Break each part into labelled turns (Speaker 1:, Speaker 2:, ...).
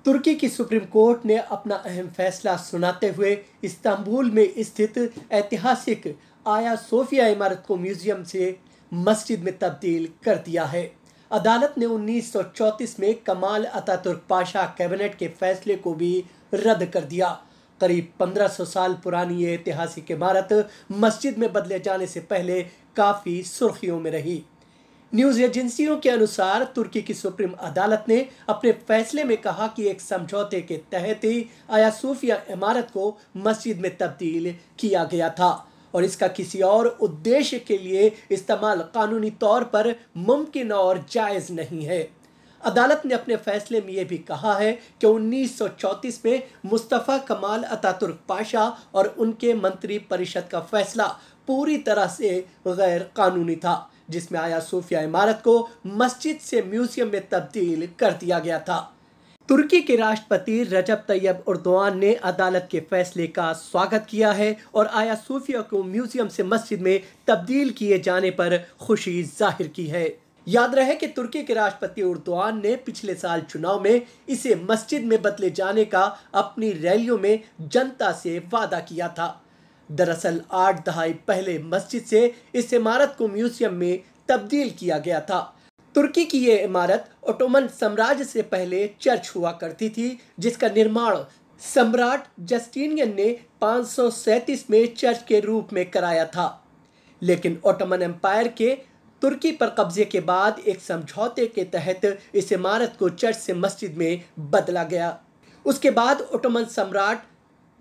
Speaker 1: तुर्की की supreme court ने अपना अहम फैसला सुनाते हुए इस्तांबुल में स्थित ऐतिहासिक आया सोफिया इमारत को म्यूजियम से मस्जिद में तब्दील कर दिया है। अदालत ने 1934 में कमाल अतातुर्क पाशा कैबिनेट के फैसले को भी रद्द कर दिया। करीब 1500 साल पुरानी ये ऐतिहासिक इमारत मस्जिद में बदले जाने से पहले काफी सुर्खियों में रही। न्यूज एजेंसियों के अनुसार तुर्की की सुप्रीम अदालत ने अपने फैसले में कहा कि एक समझौते के तहत ही आया सोफिया इमारत को मस्जिद में तब्दील किया गया था और इसका किसी और उद्देश्य के लिए इस्तेमाल कानूनी तौर पर मुमकिन और जायज नहीं है। अदालत ने अपने फैसले में यह भी कहा है कि 1934 में मुस्तफ़ा कमाल अतातुर्क पाशा और उनके मंत्री परिषद का फैसला पूरी तरह से गैर कानूनी था, जिसमें आया सोफिया इमारत को मस्जिद से म्यूजियम में तब्दील कर दिया गया था। तुर्की के राष्ट्रपति रजब तैयब एर्दोआन ने अदालत के फैसले का स्वागत किया है और आया सोफिया को म्यूजियम से मस्जिद में तब्दील किए जाने पर खुशी जाहिर की है। याद रहे कि तुर्की के राष्ट्रपति एर्दोआन ने पिछले साल चुनाव में इसे मस्जिद में बदले जाने का अपनी रैलियों में जनता से वादा किया था। दरअसल 8 दहाई पहले मस्जिद से इस इमारत को म्यूजियम में तब्दील किया गया था। तुर्की की ये इमारत ओटोमन साम्राज्य से पहले चर्च हुआ करती थी, जिसका निर्माण सम्राट जस्टिनियन ने 537 में चर्च के रूप में कराया था। लेकिन ओटोमन एम्पायर के तुर्की पर कब्जे के बाद एक समझौते के तहत इस इमारत को चर्च से मस्जिद में बदला गया। उसके बाद ओटोमन सम्राट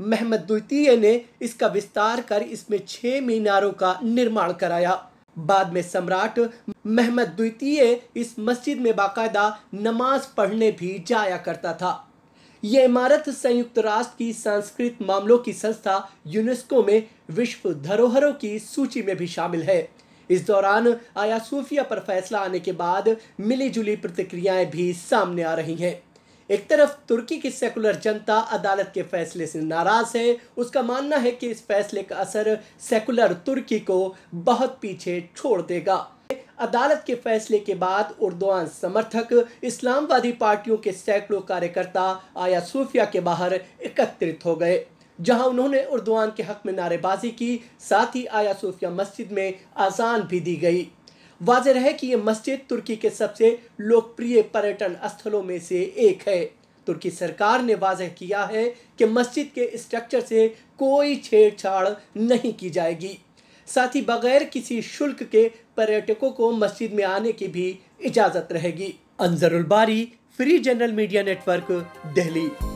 Speaker 1: महमद द्वितीय ने इसका विस्तार कर इसमें 6 मीनारों का निर्माण कराया। बाद में सम्राट महमद द्वितीय इस मस्जिद में बाकायदा नमाज पढ़ने भी जाया करता था। यह इमारत संयुक्त राष्ट्र की सांस्कृतिक मामलों की संस्था यूनेस्को में विश्व धरोहरों की सूची में भी शामिल है। इस दौरान आया सोफिया पर फैसला आने के बाद मिली जुली प्रतिक्रियाएं भी सामने आ रही हैं। एक तरफ तुर्की की सेकुलर जनता अदालत के फैसले से नाराज है। उसका मानना है कि इस फैसले का असर सेकुलर तुर्की को बहुत पीछे छोड़ देगा। अदालत के फैसले के बाद एर्दोआन समर्थक इस्लामवादी पार्टियों के सैकड़ों कार्यकर्ता आया सोफिया के बाहर एकत्रित हो गए, जहां उन्होंने एर्दोआन के हक में नारेबाजी की। साथ ही आया सोफिया मस्जिद में अजान भी दी गई। वाज़ेह है कि यह मस्जिद तुर्की के सबसे लोकप्रिय पर्यटन स्थलों में से एक है। तुर्की सरकार ने वाज़ेह किया है कि मस्जिद के स्ट्रक्चर से कोई छेड़छाड़ नहीं की जाएगी। साथ ही बगैर किसी शुल्क के पर्यटकों को मस्जिद में आने की भी इजाज़त रहेगी। अंजरुल बारी, free general media network, Delhi.